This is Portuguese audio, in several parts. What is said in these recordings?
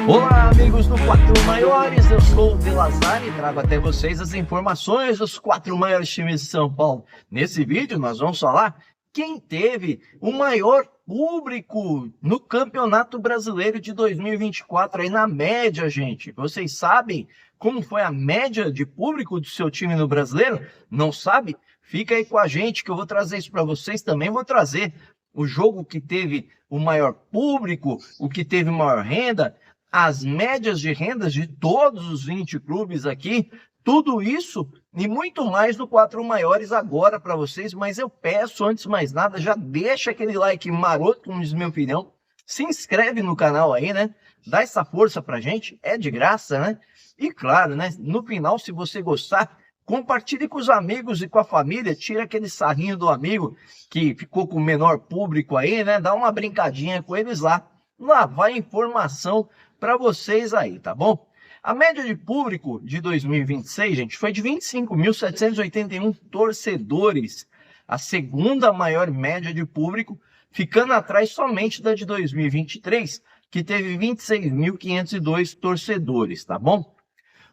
Olá, amigos do Quatro Maiores, eu sou o Delazar e trago até vocês as informações dos quatro maiores times de São Paulo. Nesse vídeo nós vamos falar quem teve o maior público no Campeonato Brasileiro de 2024, aí na média, gente. Vocês sabem como foi a média de público do seu time no Brasileiro? Não sabe? Fica aí com a gente que eu vou trazer isso para vocês. Também vou trazer o jogo que teve o maior público, o que teve maior renda, as médias de rendas de todos os 20 clubes aqui, tudo isso e muito mais no Quatro Maiores agora para vocês, mas eu peço, antes de mais nada, já deixa aquele like maroto, como diz meu filhão, se inscreve no canal aí, né? Dá essa força pra gente, é de graça, né? E claro, né? No final, se você gostar, compartilhe com os amigos e com a família, tira aquele sarrinho do amigo que ficou com o menor público aí, né? Dá uma brincadinha com eles lá. Lá vai informação para vocês aí, tá bom? A média de público de 2026, gente, foi de 25.781 torcedores, a segunda maior média de público, ficando atrás somente da de 2023, que teve 26.502 torcedores, tá bom?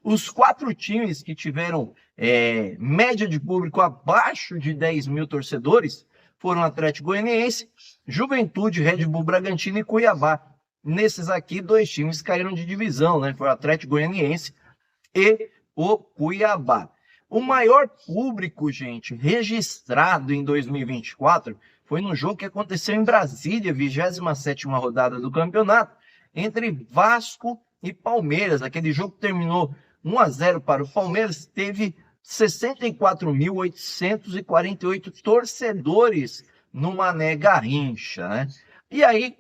Os quatro times que tiveram média de público abaixo de 10 mil torcedores foram Atlético Goianiense, Juventude, Red Bull Bragantino e Cuiabá. Nesses aqui, dois times caíram de divisão, né? Foi o Atlético Goianiense e o Cuiabá. O maior público, gente, registrado em 2024 foi no jogo que aconteceu em Brasília, 27ª rodada do campeonato, entre Vasco e Palmeiras. Aquele jogo terminou 1-0 para o Palmeiras, teve 64.848 torcedores no Mané Garrincha, né? E aí,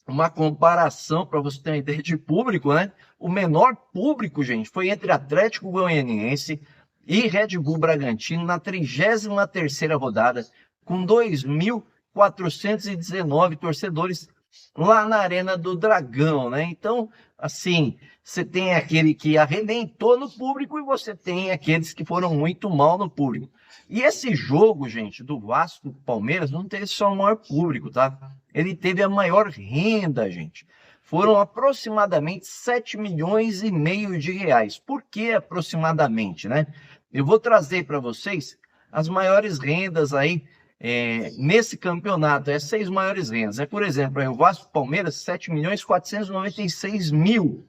uma comparação para você ter uma ideia de público, né? O menor público, gente, foi entre Atlético Goianiense e Red Bull Bragantino na 33ª rodada, com 2.419 torcedores lá na Arena do Dragão, né? Então, assim, você tem aquele que arrebentou no público e você tem aqueles que foram muito mal no público. E esse jogo, gente, do Vasco Palmeiras, não teve só o maior público, tá? Ele teve a maior renda, gente. Foram aproximadamente 7,5 milhões de reais. Por que aproximadamente, né? Eu vou trazer para vocês as maiores rendas aí nesse campeonato, as 6 maiores rendas. Por exemplo, o Vasco Palmeiras, 7.496.000.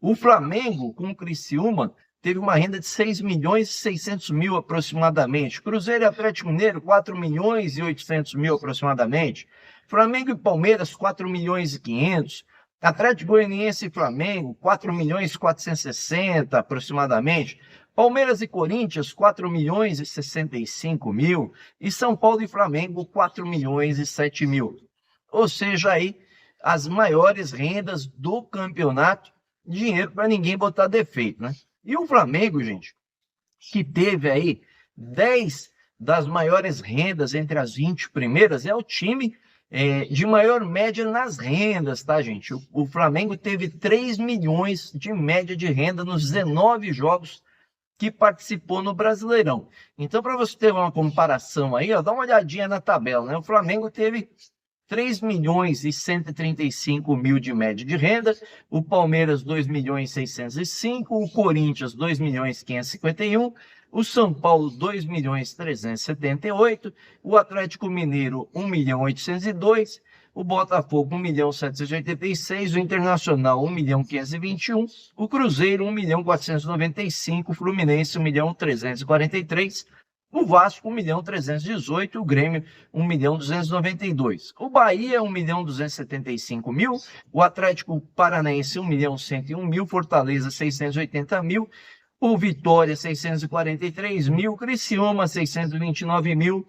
O Flamengo, com o Criciúma, teve uma renda de 6.600.000 aproximadamente. Cruzeiro e Atlético Mineiro, 4.800.000 aproximadamente. Flamengo e Palmeiras, 4.500.000. Atlético Goianiense e Flamengo, 4.460.000 aproximadamente. Palmeiras e Corinthians, 4.065.000. E São Paulo e Flamengo, 4.007.000. Ou seja, aí as maiores rendas do campeonato, dinheiro para ninguém botar defeito, né? E o Flamengo, gente, que teve aí 10 das maiores rendas entre as 20 primeiras, é o time de maior média nas rendas, tá, gente? O Flamengo teve 3 milhões de média de renda nos 19 jogos que participou no Brasileirão. Então, para você ter uma comparação aí, ó, dá uma olhadinha na tabela, né? O Flamengo teve 3.135.000 de média de renda, o Palmeiras 2.605.000, o Corinthians 2.551.000, o São Paulo 2.378.000, o Atlético Mineiro 1.802.000, o Botafogo 1.786.000, o Internacional 1.521.000, o Cruzeiro 1.495.000, o Fluminense 1.343.000, o Vasco 1.318.000, o Grêmio 1.292.000, o Bahia 1.275.000, o Atlético Paranaense 1.101.000, Fortaleza 680.000, o Vitória 643.000, Criciúma 629.000,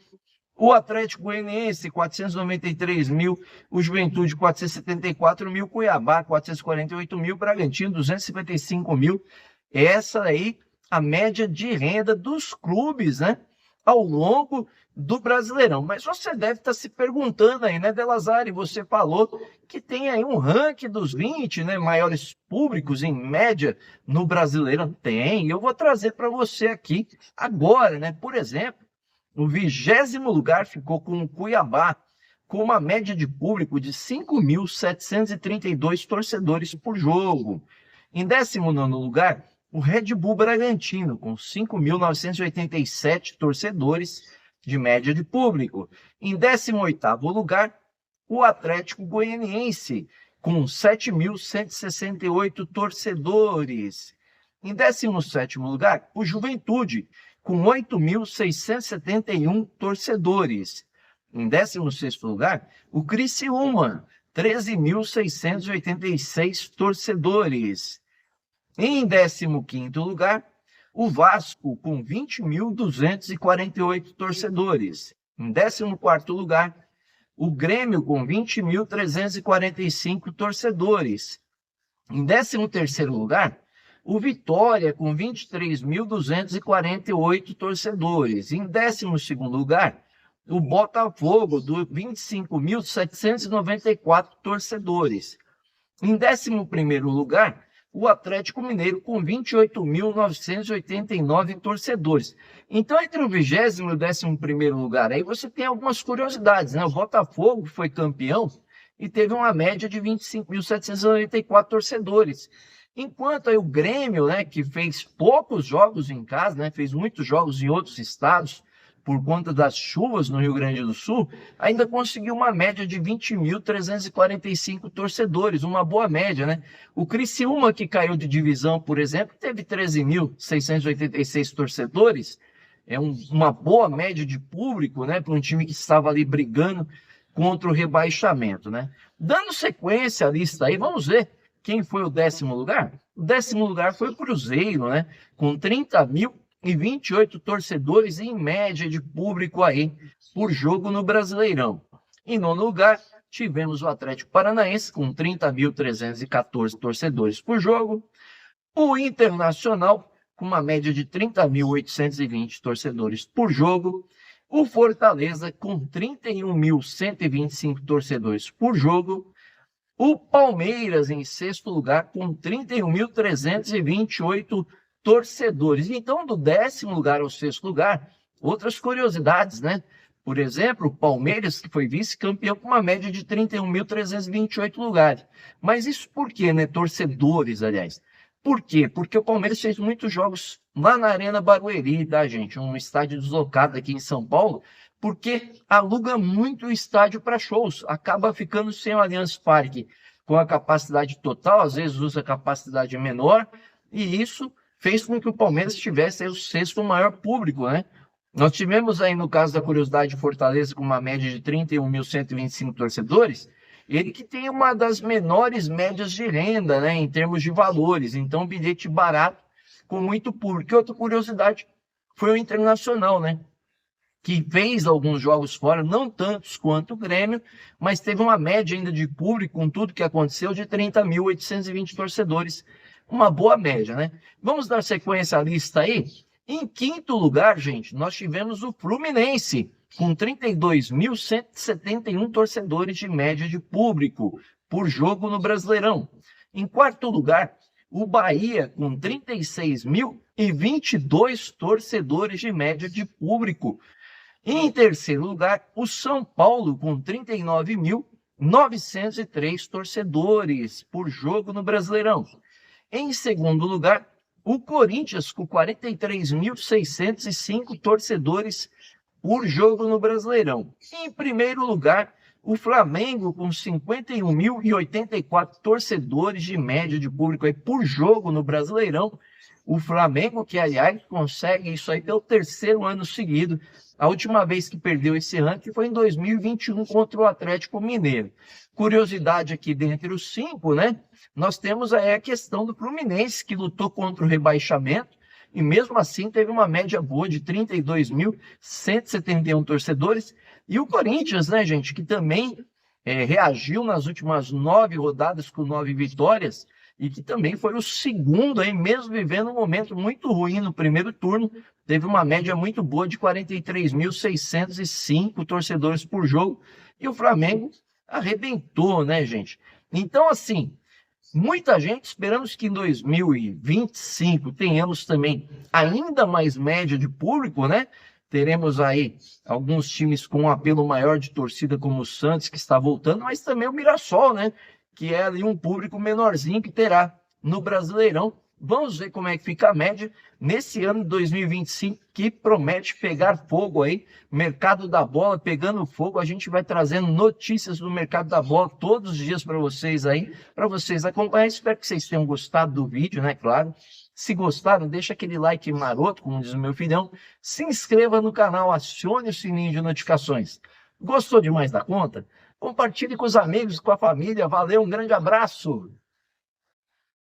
o Atlético Goianiense 493.000, o Juventude 474.000, Cuiabá 448.000, Bragantino 255.000. Essa aí a média de renda dos clubes, né, ao longo do Brasileirão. Mas você deve estar se perguntando aí, né, Delazar, você falou que tem aí um ranking dos 20, né, maiores públicos em média no Brasileirão. Tem, eu vou trazer para você aqui agora, né, por exemplo, o 20º lugar ficou com o Cuiabá, com uma média de público de 5.732 torcedores por jogo. Em 19º lugar, o Red Bull Bragantino, com 5.987 torcedores de média de público. Em 18º lugar, o Atlético Goianiense, com 7.168 torcedores. Em 17º lugar, o Juventude, com 8.671 torcedores. Em 16º lugar, o Criciúma, 13.686 torcedores. Em 15º lugar, o Vasco, com 20.248 torcedores. Em 14º lugar, o Grêmio, com 20.345 torcedores. Em 13º lugar, o Vitória, com 23.248 torcedores. Em 12º lugar, o Botafogo, com 25.794 torcedores. Em 11º lugar, o Atlético Mineiro, com 28.989 torcedores. Então, entre o 20º e o 11º lugar, aí você tem algumas curiosidades, né? O Botafogo foi campeão e teve uma média de 25.794 torcedores. Enquanto aí o Grêmio, né, que fez poucos jogos em casa, né, fez muitos jogos em outros estados, por conta das chuvas no Rio Grande do Sul, ainda conseguiu uma média de 20.345 torcedores, uma boa média, né? O Criciúma, que caiu de divisão, por exemplo, teve 13.686 torcedores, uma boa média de público, né, para um time que estava ali brigando contra o rebaixamento, né? Dando sequência à lista aí, vamos ver quem foi o 10º lugar. O 10º lugar foi o Cruzeiro, né, com 30.028 torcedores em média de público aí por jogo no Brasileirão. Em 9º lugar, tivemos o Atlético Paranaense com 30.314 torcedores por jogo. O Internacional com uma média de 30.820 torcedores por jogo. O Fortaleza com 31.125 torcedores por jogo. O Palmeiras em 6º lugar com 31.328 torcedores. Então, do 10º lugar ao 6º lugar, outras curiosidades, né? Por exemplo, o Palmeiras, que foi vice-campeão com uma média de 31.328 lugares. Mas isso por quê, né? Torcedores, aliás. Por quê? Porque o Palmeiras fez muitos jogos lá na Arena Barueri, tá, gente? Um estádio deslocado aqui em São Paulo, porque aluga muito o estádio para shows. Acaba ficando sem o Allianz Parque com a capacidade total, às vezes usa capacidade menor, e isso fez com que o Palmeiras tivesse aí o 6º maior público, né? Nós tivemos aí, no caso da curiosidade, Fortaleza com uma média de 31.125 torcedores, ele que tem uma das menores médias de renda, né, em termos de valores. Então, bilhete barato com muito público. E outra curiosidade foi o Internacional, né, que fez alguns jogos fora, não tantos quanto o Grêmio, mas teve uma média ainda de público, com tudo que aconteceu, de 30.820 torcedores. Uma boa média, né? Vamos dar sequência à lista aí. Em 5º lugar, gente, nós tivemos o Fluminense, com 32.171 torcedores de média de público por jogo no Brasileirão. Em 4º lugar, o Bahia, com 36.022 torcedores de média de público. Em 3º lugar, o São Paulo, com 39.903 torcedores por jogo no Brasileirão. Em 2º lugar, o Corinthians, com 43.605 torcedores por jogo no Brasileirão. Em 1º lugar, o Flamengo, com 51.084 torcedores de média de público aí por jogo no Brasileirão. O Flamengo, que, aliás, consegue isso aí pelo 3º ano seguido. A última vez que perdeu esse ranking foi em 2021 contra o Atlético Mineiro. Curiosidade aqui dentre os 5, né? Nós temos aí a questão do Fluminense, que lutou contra o rebaixamento e mesmo assim teve uma média boa de 32.171 torcedores. E o Corinthians, né, gente, que também reagiu nas últimas 9 rodadas com 9 vitórias e que também foi o segundo, aí, mesmo vivendo um momento muito ruim no primeiro turno, teve uma média muito boa de 43.605 torcedores por jogo. E o Flamengo arrebentou, né, gente? Então, assim, muita gente, esperamos que em 2025 tenhamos também ainda mais média de público, né? Teremos aí alguns times com um apelo maior de torcida, como o Santos, que está voltando, mas também o Mirassol, né? Que é ali um público menorzinho que terá no Brasileirão. Vamos ver como é que fica a média nesse ano de 2025, que promete pegar fogo aí. Mercado da bola pegando fogo. A gente vai trazendo notícias do mercado da bola todos os dias para vocês aí, para vocês acompanhar. Espero que vocês tenham gostado do vídeo, né? Claro. Se gostaram, deixa aquele like maroto, como diz o meu filhão. Se inscreva no canal, acione o sininho de notificações. Gostou demais da conta? Compartilhe com os amigos, com a família. Valeu, um grande abraço!